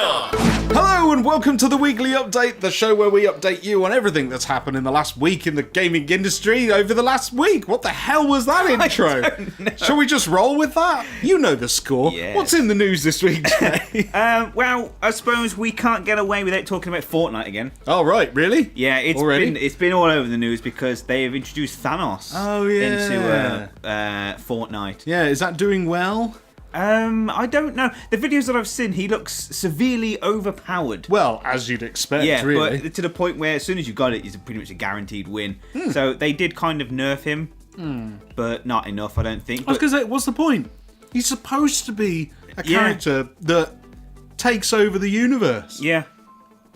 Hello and welcome to the Weekly Update, the show where we update you on everything that's happened in the last week in the gaming industry over the last week. What the hell was that intro? Shall we just roll with that? You know the score. Yes. What's in the news this week, Jay? Well, I suppose we can't get away without talking about Fortnite again. Oh, right, really? Yeah, it's been all over the news because they have introduced Thanos into Fortnite. Yeah, is that doing well? I don't know. The videos that I've seen, he looks severely overpowered. Well, as you'd expect, yeah, really. but to the point where as soon as you got it, it's pretty much a guaranteed win. So they did kind of nerf him, but not enough, I don't think. I was going to say, what's the point? He's supposed to be a character that takes over the universe. Yeah.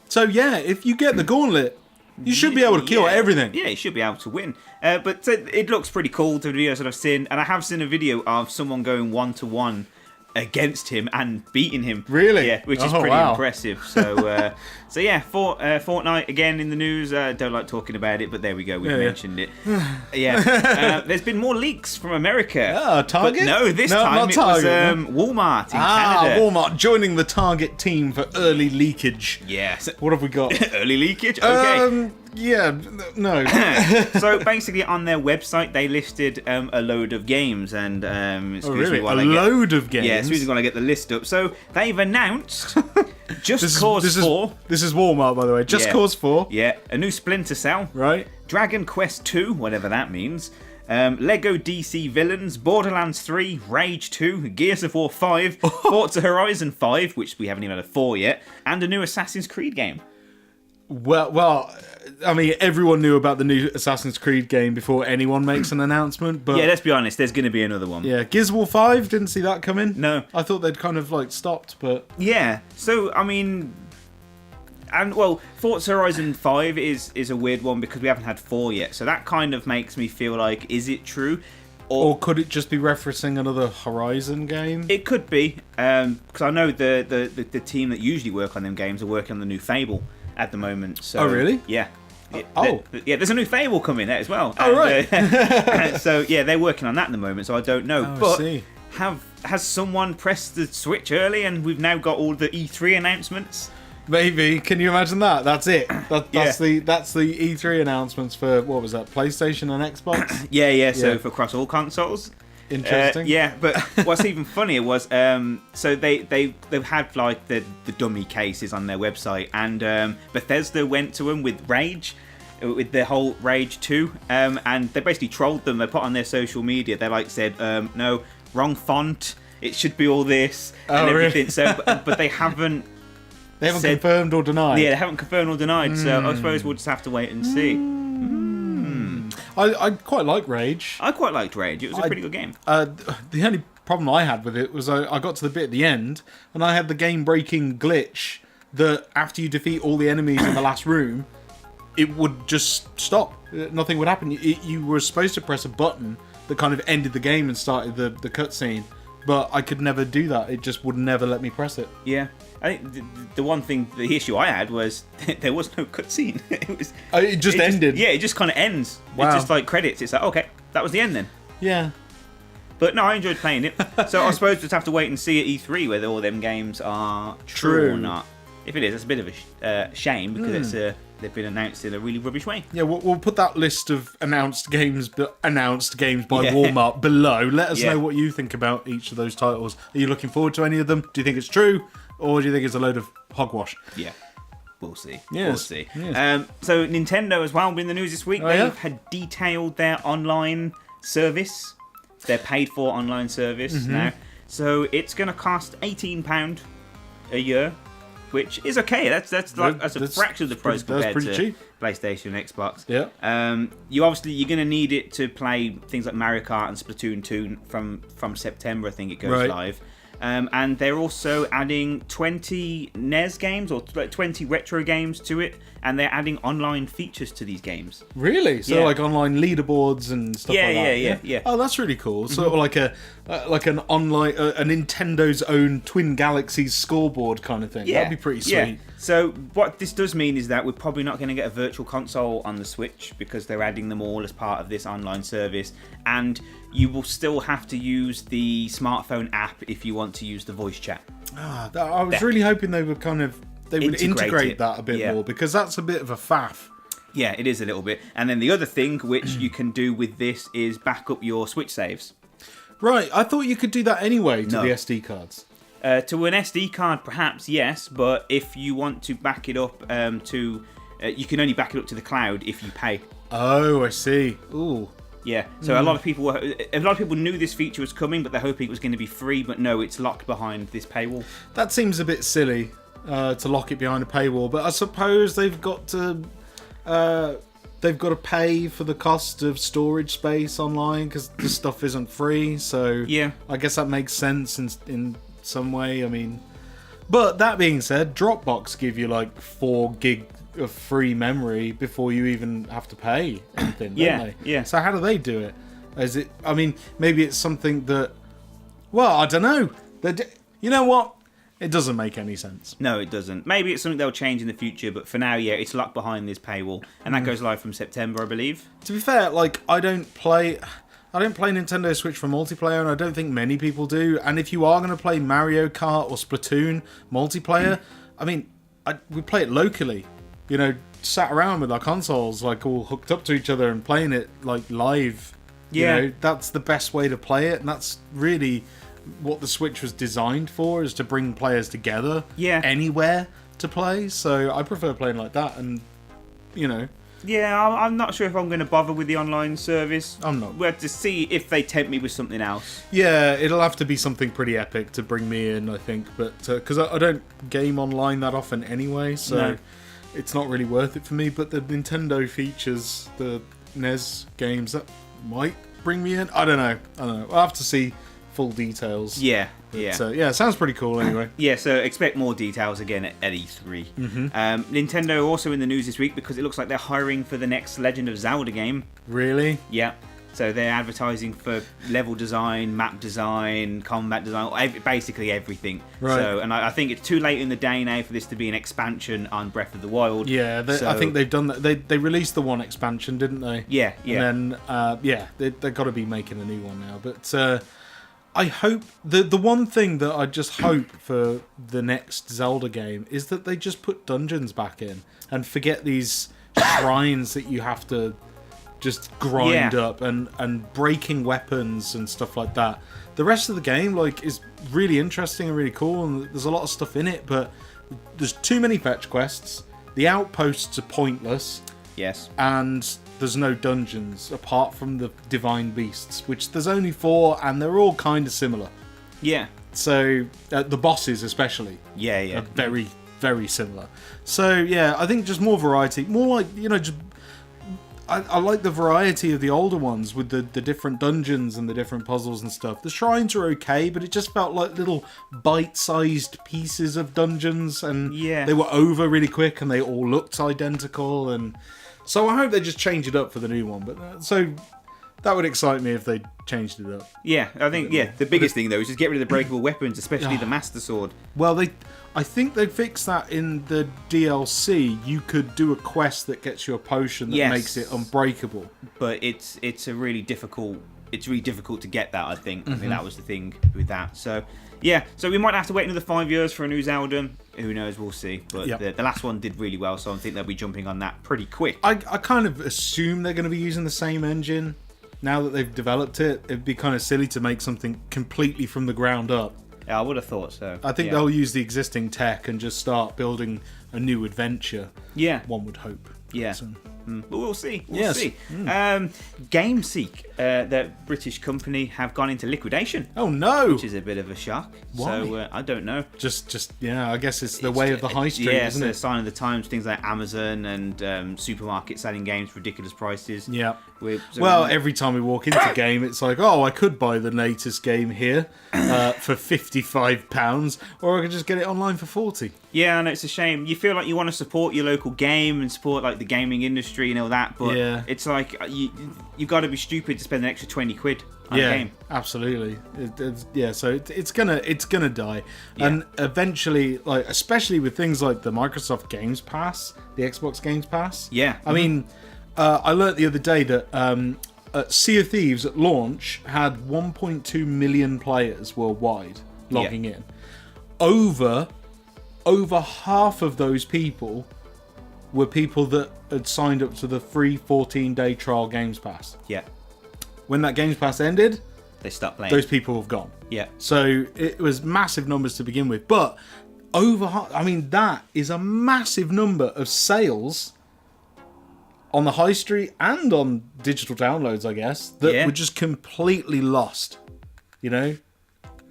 So yeah, if you get the gauntlet, you should be able to kill everything. Yeah, you should be able to win. But it looks pretty cool, the videos that I've seen. And I have seen a video of someone going 1-to-1 against him and beating him. Really? Yeah, which is pretty impressive. So, Fortnite, again, in the news. Don't like talking about it, but there we go. We've mentioned it. There's been more leaks from America. Target? But no, this time it was Walmart in Canada. Walmart joining the Target team for early leakage. Yes. What have we got? Early leakage? Okay. Yeah, no. So basically, on their website, they listed a load of games, and excuse me while load of games. Yeah, excuse me while I get the list up. So they've announced Just Cause 4. This is Walmart, by the way. Just Cause 4. Yeah, a new Splinter Cell. Right. Dragon Quest 2, whatever that means. Lego DC Villans, Borderlands 3, Rage 2, Gears of War 5, Forza Horizons 5, which we haven't even had a 4 yet, and a new Assassin's Creed game. Well, I mean, everyone knew about the new Assassin's Creed game before anyone makes an announcement. But yeah, let's be honest, there's going to be another one. Yeah, Gears of War 5, didn't see that coming. No. I thought they'd kind of like stopped, but... Yeah, so, I mean... And, well, Forza Horizon 5 is a weird one because we haven't had 4 yet. So that kind of makes me feel like, is it true? Or could it just be referencing another Horizon game? It could be. Because I know the team that usually work on them games are working on the new Fable at the moment. So, oh, really? Yeah. Yeah, there's a new Fable coming out as well. Oh, right. So, yeah, they're working on that at the moment, so I don't know. I see. Has someone pressed the Switch early and we've now got all the E3 announcements? Maybe. Can you imagine that? That's it. That's the E3 announcements for, what was that, PlayStation and Xbox? Yeah. So for across all consoles. Interesting. Yeah, but what's even funnier was so they've had like the dummy cases on their website, and Bethesda went to them with Rage, with the whole Rage 2, and they basically trolled them. They put on their social media, they like said, no, wrong font. It should be all this and everything. Really? So, but they haven't. They haven't confirmed or denied. Yeah, they haven't confirmed or denied. So I suppose we'll just have to wait and see. I quite like Rage. I quite liked Rage. It was a pretty good game. The only problem I had with it was I got to the bit at the end and I had the game-breaking glitch that after you defeat all the enemies in the last room, it would just stop. Nothing would happen. You were supposed to press a button that kind of ended the game and started the cutscene, but I could never do that. It just would never let me press it. Yeah. I think the issue I had was there was no cutscene. It just ended. It just kind of ends. Wow. It's just like credits. It's like, okay, that was the end then. Yeah. But no, I enjoyed playing it. So I suppose we'll just have to wait and see at E3 whether all them games are true or not. If it is, it's a bit of a shame because they've been announced in a really rubbish way. Yeah, we'll put that list of announced games by Walmart below. Let us know what you think about each of those titles. Are you looking forward to any of them? Do you think it's true? Or do you think it's a load of hogwash? Yeah, we'll see. Yes. We'll see. Yes. So Nintendo as well, in the news this week, they've had detailed their online service, their paid-for online service now. So it's going to cost £18 a year, which is okay. That's a fraction of the price compared to cheap. PlayStation and Xbox. Yeah. You're going to need it to play things like Mario Kart and Splatoon 2 from September. I think it goes live. And they're also adding 20 NES games or 20 retro games to it, and they're adding online features to these games. Really? So like online leaderboards and stuff like that? Yeah. Oh, that's really cool. Sort of like an online, a Nintendo's own Twin Galaxies scoreboard kind of thing. Yeah. That'd be pretty sweet. Yeah. So what this does mean is that we're probably not going to get a virtual console on the Switch because they're adding them all as part of this online service, and you will still have to use the smartphone app if you want to use the voice chat. I was really hoping they would integrate that a bit more, because that's a bit of a faff. Yeah, it is a little bit. And then the other thing which you can do with this is back up your Switch saves. Right, I thought you could do that anyway to the SD cards. To an SD card, perhaps, yes, but if you want to back it up you can only back it up to the cloud if you pay. Oh, I see. Ooh. Yeah, so a lot of people knew this feature was coming, but they're hoping it was going to be free, but no, it's locked behind this paywall. That seems a bit silly, to lock it behind a paywall, but I suppose they've got to pay for the cost of storage space online, because this stuff isn't free, so yeah, I guess that makes sense in some way. I mean, but that being said, Dropbox give you like 4 gig of free memory before you even have to pay anything, don't they? Yeah. So how do they do it? Is it? I mean, maybe it's something that. Well, I don't know. You know what? It doesn't make any sense. No, it doesn't. Maybe it's something they'll change in the future, but for now, yeah, it's locked behind this paywall, and that goes live from September, I believe. To be fair, like I don't play Nintendo Switch for multiplayer, and I don't think many people do. And if you are going to play Mario Kart or Splatoon multiplayer, I mean, we play it locally. You know, sat around with our consoles, like all hooked up to each other and playing it like live. Yeah, you know, that's the best way to play it, and that's really what the Switch was designed for, is to bring players together. Yeah, anywhere to play. So I prefer playing like that, and you know. Yeah, I'm not sure if I'm going to bother with the online service. I'm not. We have to see if they tempt me with something else. Yeah, it'll have to be something pretty epic to bring me in, I think. But because I don't game online that often anyway, so it's not really worth it for me. But the Nintendo features, the NES games, that might bring me in. I don't know. I'll have to see full details. Yeah. But, yeah, it sounds pretty cool anyway. Yeah, so expect more details again at E3. Nintendo also in the news this week because it looks like they're hiring for the next Legend of Zelda game. Really? Yeah. So they're advertising for level design, map design, combat design, basically everything. Right. So, and I think it's too late in the day now for this to be an expansion on Breath of the Wild. Yeah, I think they've done that. They released the one expansion, didn't they? Yeah. And then, they've got to be making a new one now. But I hope the one thing that I just hope for the next Zelda game is that they just put dungeons back in and forget these shrines that you have to just grind up and breaking weapons and stuff like that. The rest of the game is really interesting and really cool, and there's a lot of stuff in it, but there's too many fetch quests. The outposts are pointless. Yes. And there's no dungeons apart from the divine beasts, which there's only 4, and they're all kind of similar. Yeah. So the bosses especially are very, very similar. So yeah, I think just more variety, more like, just I like the variety of the older ones with the different dungeons and the different puzzles and stuff. The shrines are okay, but it just felt like little bite-sized pieces of dungeons, and they were over really quick, and they all looked identical. And so I hope they just change it up for the new one. But so that would excite me if they changed it up. Yeah, I think the biggest thing though is just get rid of the breakable weapons, especially the Master Sword. Well, I think they fixed that in the DLC. You could do a quest that gets you a potion that makes it unbreakable. But it's really difficult to get that, I think. I think that was the thing with that. So so we might have to wait another 5 years for a new Zelda. Who knows, we'll see. But the last one did really well, so I think they'll be jumping on that pretty quick. I kind of assume they're going to be using the same engine. Now that they've developed it, it'd be kind of silly to make something completely from the ground up. Yeah, I would have thought so. I think they'll use the existing tech and just start building a new adventure. Yeah. One would hope. Yeah. So. But we'll see. We'll see. GameSeek, the British company, have gone into liquidation. Oh no! Which is a bit of a shock. Why? So I don't know. Just I guess it's the way of the high street, isn't it? It's a sign of the times. Things like Amazon and supermarkets selling games for ridiculous prices. Yeah. Every time we walk into a game, it's like, oh, I could buy the latest game here for £55, or I could just get it online for 40. Yeah, and it's a shame. You feel like you want to support your local game and support the gaming industry and all that, but it's like you've got to be stupid to spend an extra 20 quid on a game. Absolutely. So it's gonna die, and eventually, especially with things like the Microsoft Games Pass, the Xbox Games Pass. Yeah, I mean, I learnt the other day that Sea of Thieves at launch had 1.2 million players worldwide logging in. over half of those people were people that had signed up to the free 14-day trial Games Pass. Yeah. When that Games Pass ended, They stopped playing. those people have gone. Yeah. So it was massive numbers to begin with. But that is a massive number of sales on the high street and on digital downloads, I guess, that were just completely lost. You know?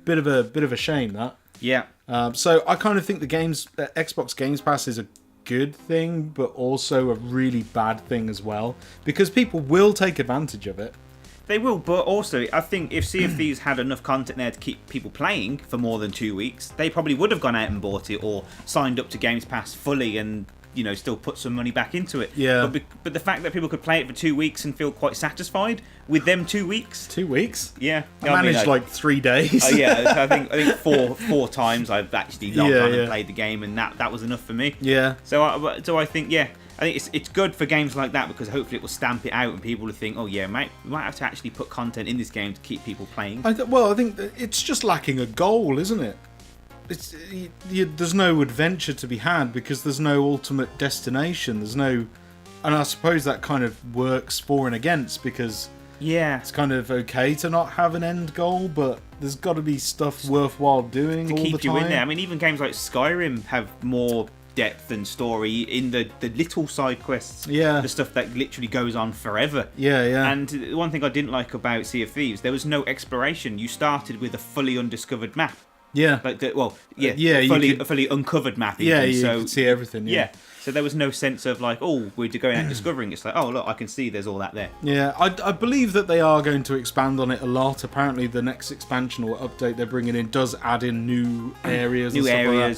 Bit of a shame, that. Yeah. So I kind of think the Xbox Games Pass is a good thing, but also a really bad thing as well, because people will take advantage of it. They will, but also I think if Sea of Thieves had enough content there to keep people playing for more than 2 weeks, they probably would have gone out and bought it or signed up to Games Pass fully and, you know, still put some money back into it. Yeah. But the fact that people could play it for 2 weeks and feel quite satisfied with them 2 weeks. 2 weeks? Yeah. I managed like 3 days. I think four times I've actually logged on and played the game, and that was enough for me. Yeah. So I think I think it's good for games like that, because hopefully it will stamp it out and people will think, oh yeah, we might have to actually put content in this game to keep people playing. I think that it's just lacking a goal, isn't it? There's no adventure to be had because there's no ultimate destination. There's no, and I suppose that kind of works for and against, because it's kind of okay to not have an end goal, but there's got to be stuff worthwhile doing to all keep the time. You in there. I mean, even games like Skyrim have more depth and story in the little side quests. Yeah. The stuff that literally goes on forever. Yeah. And one thing I didn't like about Sea of Thieves, there was no exploration. You started with a fully undiscovered map. Yeah. Like a fully uncovered map. Yeah, even. you So could see everything. Yeah. So there was no sense of like, oh, we're going out discovering. It's like, oh, look, I can see there's all that there. Yeah, I believe that they are going to expand on it a lot. Apparently, the next expansion or update they're bringing in does add in new areas.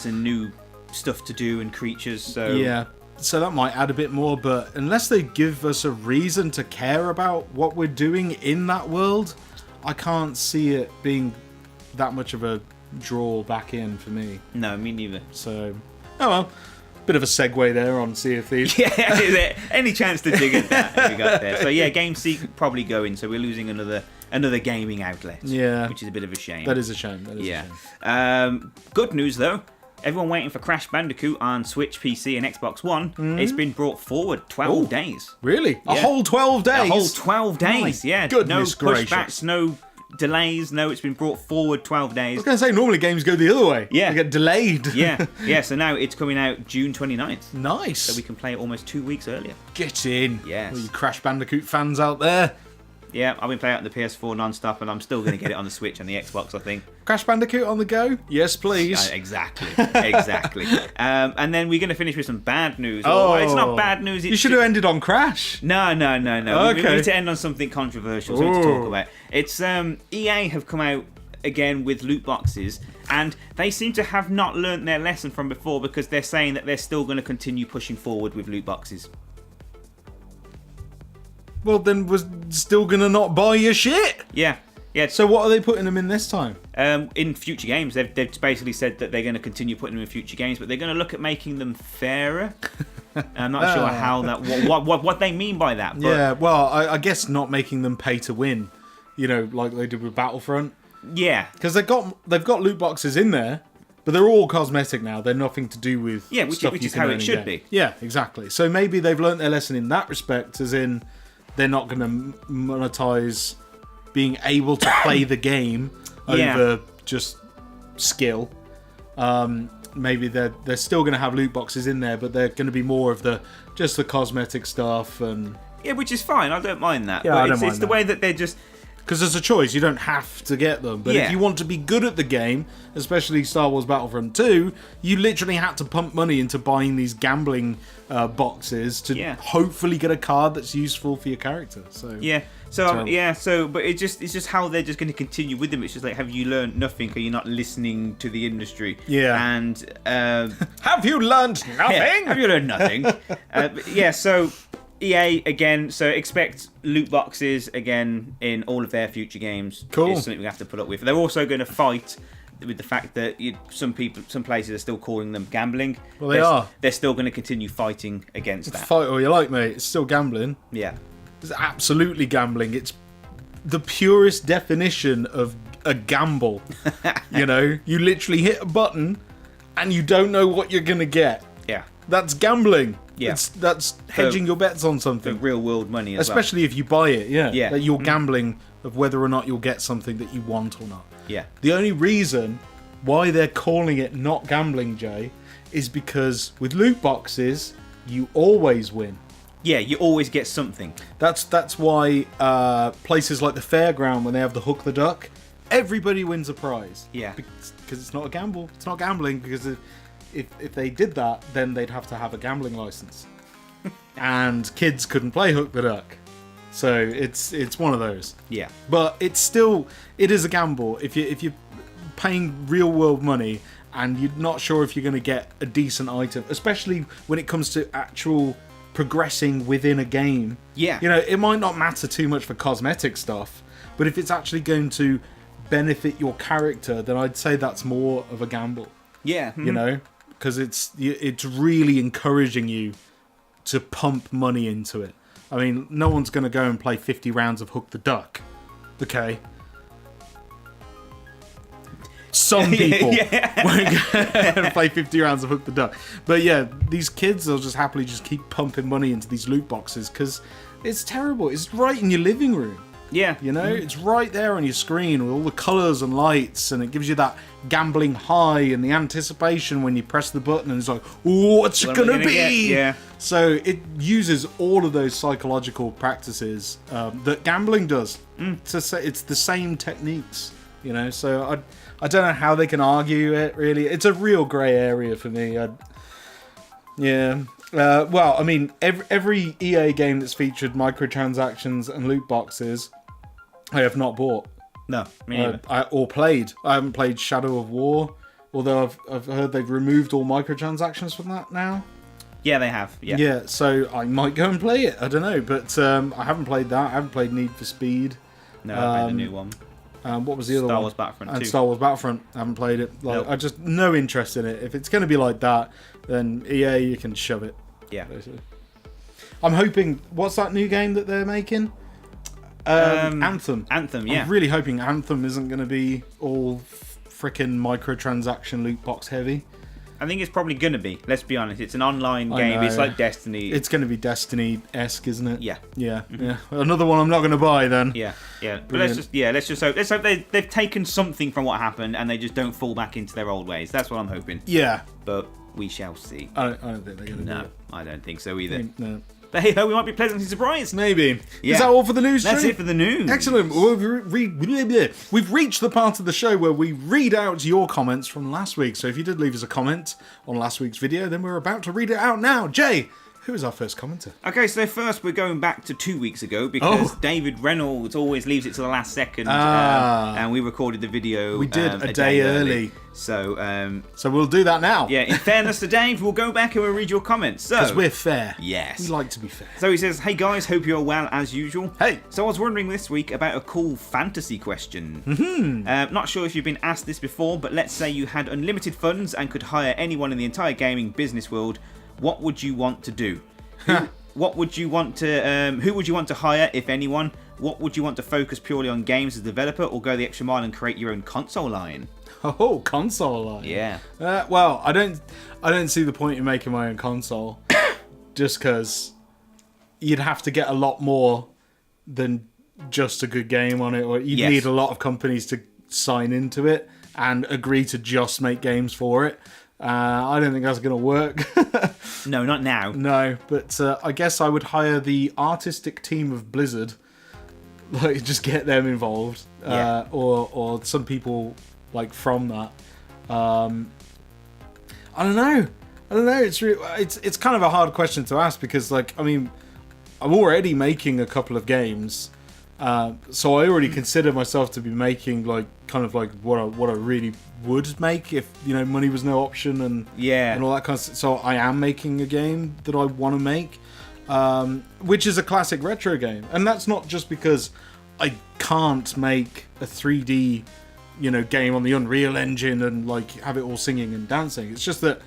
And new stuff to do and creatures. So yeah, so that might add a bit more. But unless they give us a reason to care about what we're doing in that world, I can't see it being that much of a draw back in for me. No, me neither. So, oh well. Bit of a segue there on Sea of Thieves. Yeah, is there any chance to dig at that? We got there. So yeah, GameSeek probably going. So we're losing another gaming outlet. Yeah, which is a bit of a shame. That is a shame. A shame. Good news though. Everyone waiting for Crash Bandicoot on Switch, PC, and Xbox One. It's been brought forward 12 days. Really? A whole 12 days? A whole 12 days. My goodness no gracious. pushbacks, no delays. No, it's been brought forward 12 days. I was going to say, normally games go the other way. Yeah. They get delayed. Yeah. So now it's coming out June 29th. Nice. So we can play it almost 2 weeks earlier. Get in. Yes. All you Crash Bandicoot fans out there. Yeah, I've been playing it on the PS4 non-stop, and I'm still going to get it on the Switch and the Xbox, I think. Crash Bandicoot on the go? Yes, please. Exactly. And then we're going to finish with some bad news. Oh, it's not bad news. You should have ended on Crash. No. Okay. We need to end on something controversial, something to talk about. It's EA have come out again with loot boxes, and they seem to have not learnt their lesson from before, because they're saying that they're still going to continue pushing forward with loot boxes. Well, then we're still going to not buy your shit. Yeah. So what are they putting them in this time? In future games. They've basically said that they're going to continue putting them in future games, but they're going to look at making them fairer. I'm not sure how that what they mean by that. But yeah, well, I guess not making them pay to win, you know, like they did with Battlefront. Yeah. Because they've got loot boxes in there, but they're all cosmetic now. They're nothing to do with which is how it should be. Yeah, exactly. So maybe they've learnt their lesson in that respect, as in they're not going to monetize being able to play the game over just skill. Maybe they're still going to have loot boxes in there, but they're going to be more of the cosmetic stuff. And yeah, which is fine. I don't mind that. Yeah, but I don't mind it's the way that they're just... Because there's a choice. You don't have to get them. But if you want to be good at the game, especially Star Wars Battlefront 2, you literally had to pump money into buying these gambling boxes to hopefully get a card that's useful for your character. So but it's just how they're just going to continue with them. It's just like, have you learned nothing? Are you not listening to the industry? Yeah. And have you learned nothing? Yeah, have you learned nothing? So EA again, so expect loot boxes again in all of their future games. Cool. It's something we have to put up with. They're also going to fight with the fact that some places are still calling them gambling. Well, they are. They're still going to continue fighting against that. Fight all you like, mate. It's still gambling. Yeah. It's absolutely gambling. It's the purest definition of a gamble. You know, you literally hit a button and you don't know what you're going to get. Yeah. That's gambling. Yeah. That's hedging your bets on The something. real world money as Especially if you buy it, yeah. Yeah. That you're gambling of whether or not you'll get something that you want or not. Yeah. The only reason why they're calling it not gambling, Jay, is because with loot boxes, you always win. Yeah, you always get something. That's why places like the fairground, when they have the hook the duck, everybody wins a prize. Yeah. Because it's not a gamble. It's not gambling, because if they did that, then they'd have to have a gambling license. And kids couldn't play hook the duck. So it's one of those. Yeah. But it is a gamble. If you're paying real world money and you're not sure if you're going to get a decent item, especially when it comes to actual progressing within a game. Yeah. You know, it might not matter too much for cosmetic stuff, but if it's actually going to benefit your character, then I'd say that's more of a gamble. Yeah. You know, because it's really encouraging you to pump money into it. I mean, no one's going to go and play 50 rounds of Hook the Duck. Okay. Some people won't go and play 50 rounds of Hook the Duck. But yeah, these kids will just happily just keep pumping money into these loot boxes because it's terrible. It's right in your living room. Yeah. You know, it's right there on your screen with all the colours and lights, and it gives you that gambling high and the anticipation when you press the button and it's like, oh, what's it gonna be? Get? Yeah. So it uses all of those psychological practices that gambling does. To say it's the same techniques, you know. So I don't know how they can argue it. Really, it's a real grey area for me. Yeah. Well, I mean, every EA game that's featured microtransactions and loot boxes, I have not bought. No, me neither. Or played. I haven't played Shadow of War, although I've heard they've removed all microtransactions from that now. Yeah, they have. Yeah. Yeah, so I might go and play it. I don't know, but I haven't played that. I haven't played Need for Speed. No, I played the new one. What was the other one? Star Wars Battlefront 2. And Star Wars Battlefront. I haven't played it. Like, Nope. I just no interest in it. If it's going to be like that, then EA, you can shove it. Yeah. Basically. I'm hoping. What's that new game that they're making? Anthem. Anthem, yeah. I'm really hoping Anthem isn't going to be all frickin' microtransaction loot box heavy. I think it's probably going to be. Let's be honest. It's an online I game. know. It's like Destiny. It's going to be Destiny-esque, isn't it? Yeah. Yeah. Yeah. Another one I'm not going to buy then. Yeah, yeah. But Brilliant. let's just hope they've taken something from what happened and they just don't fall back into their old ways. That's what I'm hoping. Yeah. But we shall see. I don't think they're going to do No, it. I don't think so either. No. But hey ho, we might be pleasantly surprised. Maybe. Yeah. Is that all for the news? That's Drew? it for the news. Excellent. We've reached the part of the show where we read out your comments from last week. So if you did leave us a comment on last week's video, then we're about to read it out now. Jay, who is our first commenter? Okay, so first we're going back to 2 weeks ago because David Reynolds always leaves it to the last second, and we recorded the video. We did a day early. So we'll do that now. yeah, in fairness to Dave, we'll go back and we'll read your comments. Because So we're fair. yes. We like to be fair. So he says, "Hey guys, hope you're well as usual. Hey. So I was wondering this week about a cool fantasy question. Not sure if you've been asked this before, but let's say you had unlimited funds and could hire anyone in the entire gaming business world. What would you want to do? What would you want to? Who would you want to hire, if anyone? What would you want to focus purely on games as a developer, or go the extra mile and create your own console line? Oh, console line. Yeah. Well, I don't see the point in making my own console, just because you'd have to get a lot more than just a good game on it, or you'd Yes. need a lot of companies to sign into it and agree to just make games for it. I don't think that's going to work. No, not now. No, but I guess I would hire the artistic team of Blizzard, like just get them involved, Yeah. or some people like from that. I don't know. It's kind of a hard question to ask because, like, I mean, I'm already making a couple of games, so I already consider myself to be making like kind of like what I really would make if, you know, money was no option and Yeah. and all that kind of stuff. So I am making a game that I want to make, which is a classic retro game, and that's not just because I can't make a 3D, you know, game on the Unreal Engine and like have it all singing and dancing. It's just that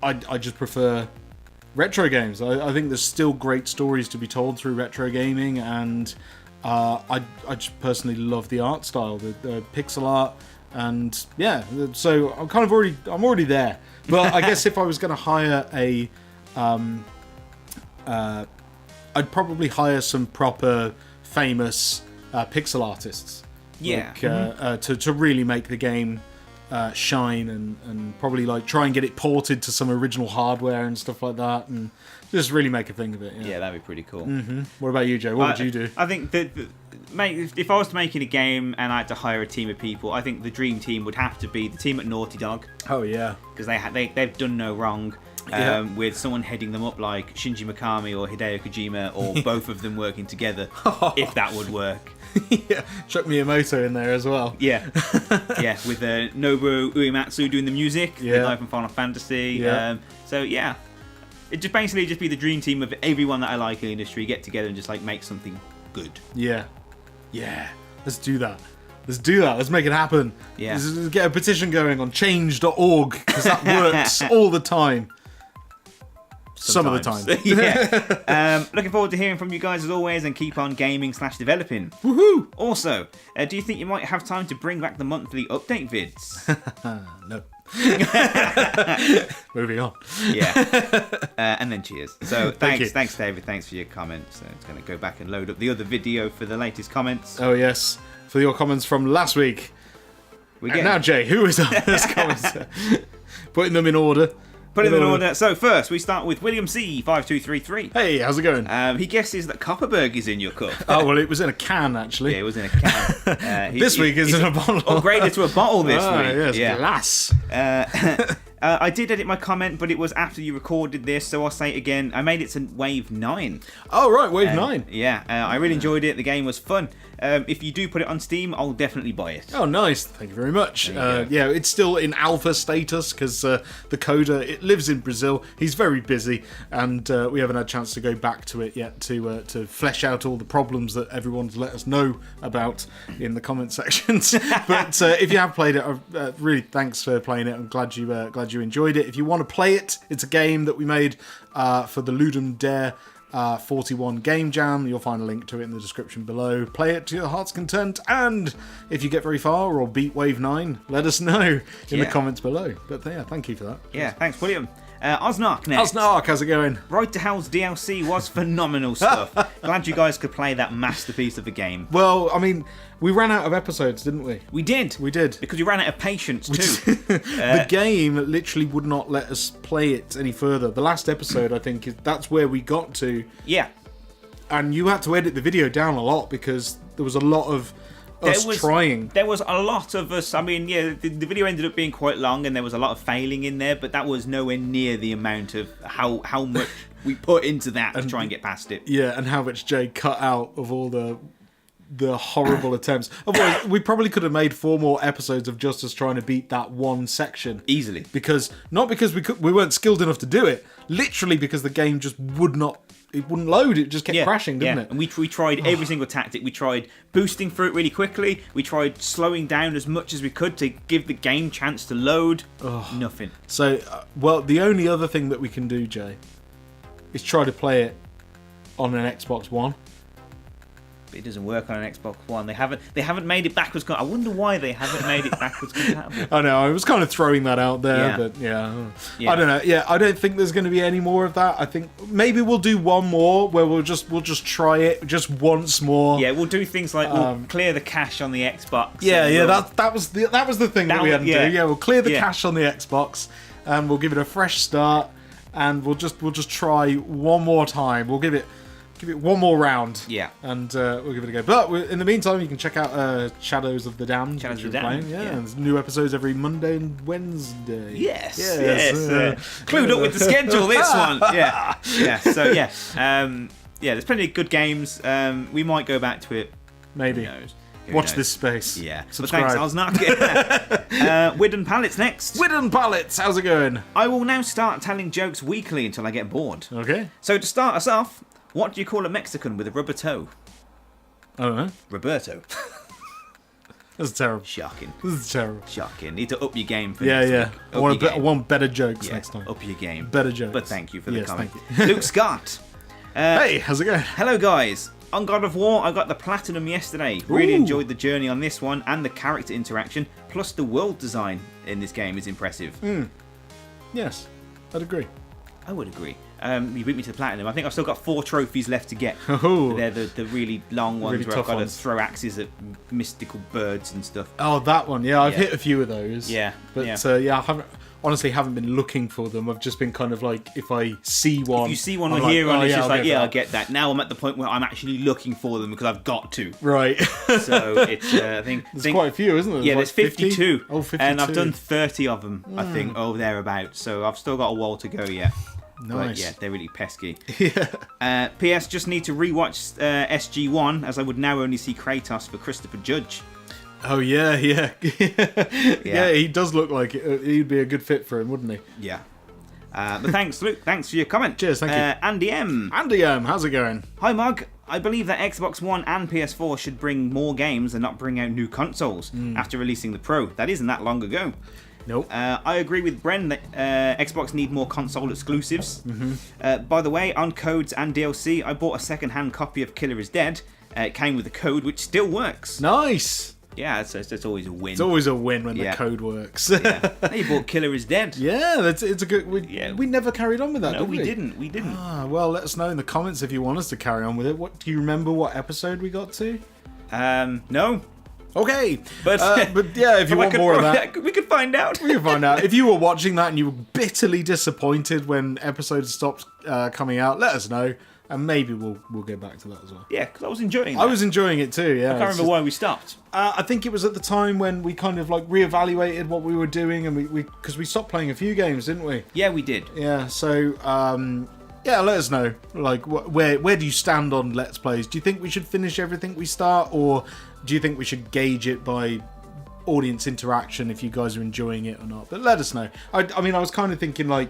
I just prefer retro games. I think there's still great stories to be told through retro gaming, and I just personally love the art style, the pixel art, and yeah. So I'm already there. But I guess if I was going to hire I'd probably hire some proper famous pixel artists. Yeah. Like, to really make the game shine and probably like try and get it ported to some original hardware and stuff like that, and just really make a thing of it. Yeah, that'd be pretty cool. Mm-hmm. What about you, Joe? What would you do? I think that if I was making a game and I had to hire a team of people, I think the dream team would have to be the team at Naughty Dog. Oh yeah, because they've done no wrong. With someone heading them up like Shinji Mikami or Hideo Kojima, or both of them working together, if that would work. Yeah, Chuck Miyamoto in there as well. Yeah, yeah, with Nobuo Uematsu doing the music, with Live from Final Fantasy. Yeah. So yeah, it just basically just be the dream team of everyone that I like in the industry get together and just like make something good. Yeah, yeah. Let's do that. Let's make it happen. Yeah. Let's get a petition going on change.org, because that works all the time. Sometimes. Some of the time. Yeah. Looking forward to hearing from you guys as always, and keep on gaming/developing. Woohoo! Also, do you think you might have time to bring back the monthly update vids? No. Moving on. Yeah. And then cheers. So Thanks, David. Thanks for your comments. It's going to go back and load up the other video for the latest comments. Oh yes, for your comments from last week. Now, Jay, who is on those comments? Putting them in order. Putting them in order. So first, we start with William C5233. Hey, how's it going? He guesses that Copperberg is in your cup. Oh well, it was in a can actually. Yeah, it was in a can. This week is in a bottle. Upgraded to a bottle this week. Yes, glass. I did edit my comment, but it was after you recorded this, so I'll say it again. I made it to Wave 9. Oh, right, Wave 9. Yeah, I really enjoyed it. The game was fun. If you do put it on Steam, I'll definitely buy it. Oh, nice. Thank you very much. Yeah, it's still in alpha status because the coder, it lives in Brazil. He's very busy, and we haven't had a chance to go back to it yet to flesh out all the problems that everyone's let us know about in the comment sections. But if you have played it, really thanks for playing it. I'm glad you enjoyed it. If you want to play it, it's a game that we made for the Ludum Dare 41 Game Jam. You'll find a link to it in the description below. Play it to your heart's content, and if you get very far or beat Wave 9, let us know in the comments below. But yeah, thank you for that. Yeah, thanks, William. Osnark next. Osnark, how's it going? Right to Hell's DLC was phenomenal stuff. Glad you guys could play that masterpiece of a game. Well, I mean, we ran out of episodes, didn't we? We did. Because we ran out of patience too. The game literally would not let us play it any further. The last episode, I think, that's where we got to. Yeah. And you had to edit the video down a lot because there was a lot of trying. There was a lot of us. I mean, yeah, the video ended up being quite long, and there was a lot of failing in there, but that was nowhere near the amount of how much we put into that to try and get past it. Yeah, and how much Jay cut out of all the horrible attempts. Otherwise, we probably could have made 4 more episodes of just us trying to beat that one section easily. Not because we weren't skilled enough to do it. Literally because the game just wouldn't load. It just kept crashing, didn't it? And we tried every single tactic. We tried boosting through it really quickly. We tried slowing down as much as we could to give the game chance to load. Nothing. So, well, the only other thing that we can do, Jay, is try to play it on an Xbox One. It doesn't work on an Xbox One. They haven't made it backwards compatible. I wonder why they haven't made it backwards compatible. I know. I was kind of throwing that out there, but yeah. I don't know. Yeah, I don't think there's going to be any more of that. I think maybe we'll do one more where we'll just try it just once more. Yeah, we'll do things like we'll clear the cache on the Xbox. Yeah. That was the thing that we had to do. Yeah, we'll clear the cache on the Xbox, and we'll give it a fresh start, and we'll just try one more time. We'll give it one more round. Yeah. And we'll give it a go. But in the meantime, you can check out Shadows of the Damned. Shadows of the Damned. Yeah. And there's new episodes every Monday and Wednesday. Yes. Clued up with the schedule, this one. Yeah. Yeah. So, yeah. There's plenty of good games. We might go back to it. Maybe. Who knows? Watch this space. Yeah. Subscribe. But thanks, Osnark. Widden Pallets next. Widden Pallets, how's it going? I will now start telling jokes weekly until I get bored. Okay. So to start us off, what do you call a Mexican with a rubber toe? I don't know. Roberto. That's terrible. Shocking. This is terrible. Shocking. Need to up your game for next week. I want better jokes next time. Up your game. Better jokes. But thank you for the comment. Thank you. Luke Scott. Hey, how's it going? Hello, guys. On God of War, I got the Platinum yesterday. Really enjoyed the journey on this one and the character interaction, plus the world design in this game is impressive. Yes, I'd agree. I would agree. You beat me to the Platinum. I think I've still got 4 trophies left to get. Oh. They're the really long ones Really where I've tough got to ones. throw axes at mystical birds and stuff. Oh, that one. Yeah, I've hit a few of those. Yeah, But yeah. I haven't been looking for them. I've just been kind of like, if I see one. If you see one I'm on here, it's just I'll like, go yeah, for I that. get that. Now I'm at the point where I'm actually looking for them because I've got to. Right. So it's, I think... There's quite a few, isn't there? Yeah, there's like 52. Oh, 52. And I've done 30 of them, I think, thereabouts. So I've still got a while to go yet. Nice. But yeah, they're really pesky. Yeah. PS, just need to rewatch SG1 as I would now only see Kratos for Christopher Judge. Oh, yeah. Yeah, he does look like it. He'd be a good fit for him, wouldn't he? Yeah. But thanks, Luke. Thanks for your comment. Cheers, thank you. Andy M. Andy, how's it going? Hi, Mug. I believe that Xbox One and PS4 should bring more games and not bring out new consoles after releasing the Pro. That isn't that long ago. Nope. I agree with Bren that Xbox need more console exclusives. By the way, on codes and DLC, I bought a second-hand copy of Killer is Dead. It came with a code which still works. Nice. Yeah, that's always a win. It's always a win when the code works. Yeah. You bought Killer is Dead. Yeah, it's a good... We never carried on with that, No, did we didn't. We didn't. Ah, well, let us know in the comments if you want us to carry on with it. Do you remember what episode we got to? No. Okay. But yeah, if you want more of that... we could find out. We can find out. If you were watching that and you were bitterly disappointed when episodes stopped coming out, let us know. And maybe we'll get back to that as well. Yeah, because I was enjoying that. I was enjoying it too, yeah. I can't remember why we stopped. I think it was at the time when we kind of like reevaluated what we were doing, and because we stopped playing a few games, didn't we? Yeah, we did. Yeah, so yeah, let us know. Like, where do you stand on Let's Plays? Do you think we should finish everything we start, or do you think we should gauge it by audience interaction if you guys are enjoying it or not? But let us know. I mean, I was kind of thinking like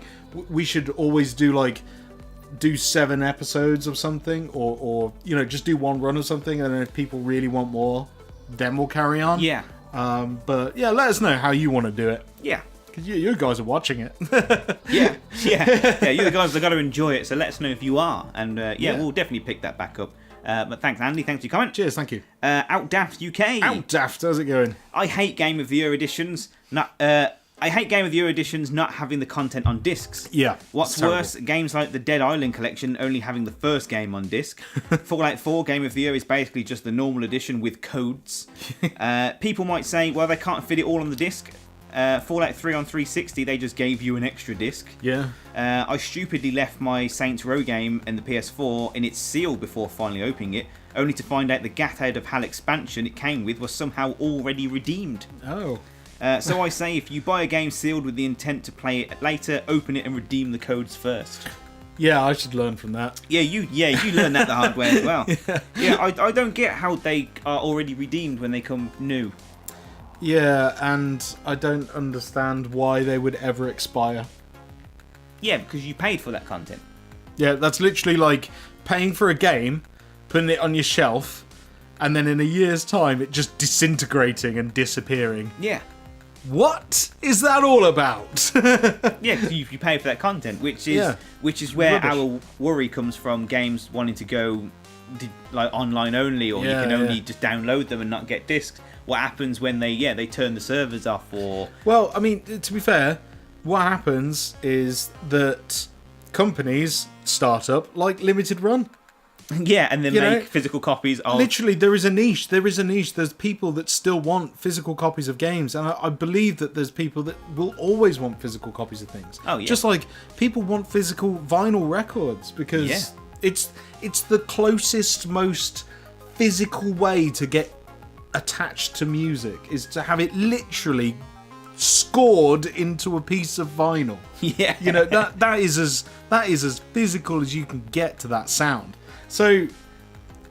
we should always do 7 episodes of something, or just do one run of something, and then if people really want more, then we'll carry on. Yeah. But yeah, let us know how you want to do it. Yeah. Because you guys are watching it. Yeah. You're the guys that got to enjoy it, so let us know if you are. And we'll definitely pick that back up. But thanks, Andy. Thanks for your comment. Cheers, thank you. Outdaft UK. Outdaft, how's it going? I hate Game of the Year editions. I hate Game of the Year editions not having the content on discs. Yeah. What's worse, games like the Dead Island collection only having the first game on disc. Fallout 4 Game of the Year is basically just the normal edition with codes. People might say, well, they can't fit it all on the disc. Fallout 3 on 360, they just gave you an extra disc. Yeah. I stupidly left my Saints Row game in the PS4 in its seal before finally opening it, only to find out the Gat Out of Hell expansion it came with was somehow already redeemed. Oh. So I say, if you buy a game sealed with the intent to play it later, open it and redeem the codes first. Yeah, I should learn from that. Yeah, you learn that the hard way as well. Yeah, I don't get how they are already redeemed when they come new. Yeah, and I don't understand why they would ever expire. Yeah, because you paid for that content. Yeah, that's literally like paying for a game, putting it on your shelf, and then in a year's time it just disintegrating and disappearing. Yeah. What is that all about? Yeah, because you pay for that content, which is where Rubbish. our worry comes from. Games wanting to go like online only, or you can only just download them and not get discs. What happens when they turn the servers off? Or Well, I mean, to be fair, what happens is that companies start up like Limited Run. yeah, and then make physical copies of. Literally, there is a niche. There's people that still want physical copies of games, and I believe that there's people that will always want physical copies of things. Oh, yeah. Just like people want physical vinyl records because it's the closest, most physical way to get attached to music is to have it literally scored into a piece of vinyl. Yeah, that is as physical as you can get to that sound. So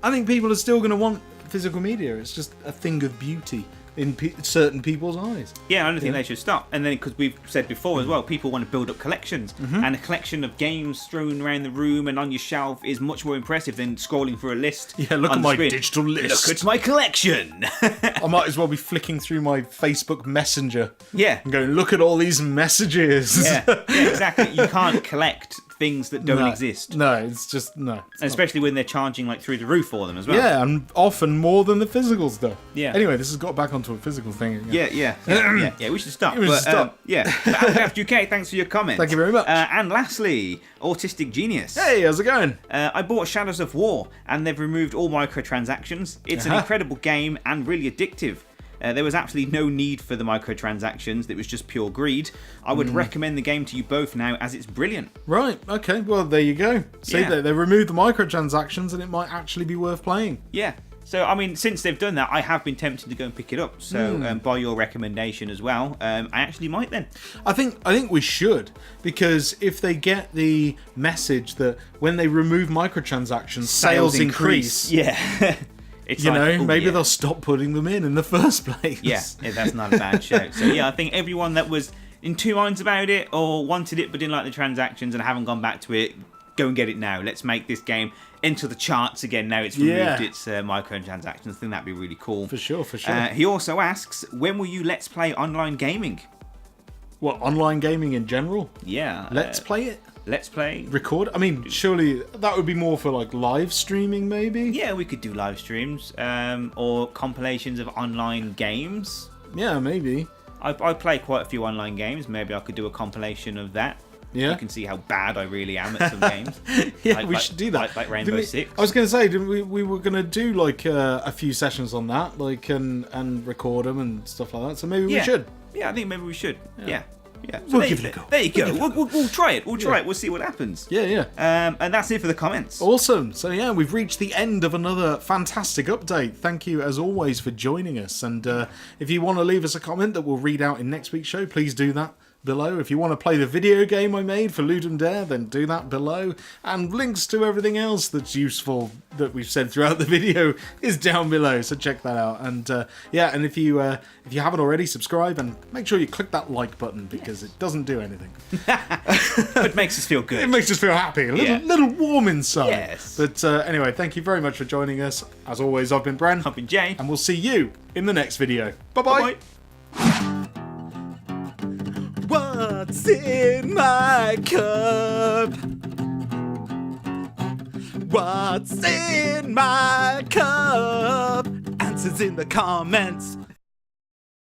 I think people are still going to want physical media. It's just a thing of beauty in certain people's eyes. Yeah, I don't think they should stop. And then, because we've said before as well, people want to build up collections. And a collection of games strewn around the room and on your shelf is much more impressive than scrolling through a list. Yeah, look on at the my screen. digital list. Look at my collection. I might as well be flicking through my Facebook Messenger Yeah. and going, look at all these messages. Yeah, exactly. You can't collect things that don't exist. No, it's just no. It's And especially when they're charging like through the roof for them as well. yeah, and often more than the physical stuff. Yeah. Anyway, this has got back onto a physical thing again. Yeah. We should stop. We should stop. Yeah. But UK, thanks for your comment. Thank you very much. And lastly, Autistic Genius. Hey, how's it going? I bought Shadows of War, and they've removed all microtransactions. It's an incredible game and really addictive. There was absolutely no need for the microtransactions. It was just pure greed. I would recommend the game to you both now, as it's brilliant. Right, okay, well, there you go. See, Yeah. they removed the microtransactions, and it might actually be worth playing. Yeah. So, I mean, since they've done that, I have been tempted to go and pick it up. So, by your recommendation as well, I actually might then. I think we should, because if they get the message that when they remove microtransactions, sales increase. Yeah. It's You like, know, oh, maybe yeah. they'll stop putting them in the first place. Yeah, that's not a bad shout. So yeah, I think everyone that was in two minds about it or wanted it but didn't like the transactions and haven't gone back to it, go and get it now. Let's make this game enter the charts again now it's removed its microtransactions. I think that'd be really cool. For sure, for sure. He also asks, when will you Let's Play online gaming? What, online gaming in general? Yeah. Let's play it? Let's Play? Record? I mean, surely that would be more for like live streaming, maybe? Yeah, we could do live streams or compilations of online games. Yeah, maybe. I play quite a few online games. Maybe I could do a compilation of that. Yeah. You can see how bad I really am at some games. Yeah, we should do that. Like Rainbow Six. I was going to say, didn't we were going to do like a few sessions on that, like and record them and stuff like that. So maybe we should. Yeah, I think maybe we should. Yeah. So We'll give it a go. There you go. We'll try it. We'll try it. We'll see what happens. Yeah. And that's it for the comments. Awesome. So yeah, we've reached the end of another fantastic update. Thank you as always for joining us. And if you want to leave us a comment that we'll read out in next week's show, please do that below. If you want to play the video game I made for Ludum Dare, then do that below. And links to everything else that's useful that we've said throughout the video is down below, so check that out. And and if you haven't already, subscribe and make sure you click that like button, because it doesn't do anything. It makes us feel good. It makes us feel happy, a little warm inside. Yes. But anyway, thank you very much for joining us. As always, I've been Bran. I've been Jay. And we'll see you in the next video. Bye-bye. Bye-bye. What's in my cup? What's in my cup? Answers in the comments.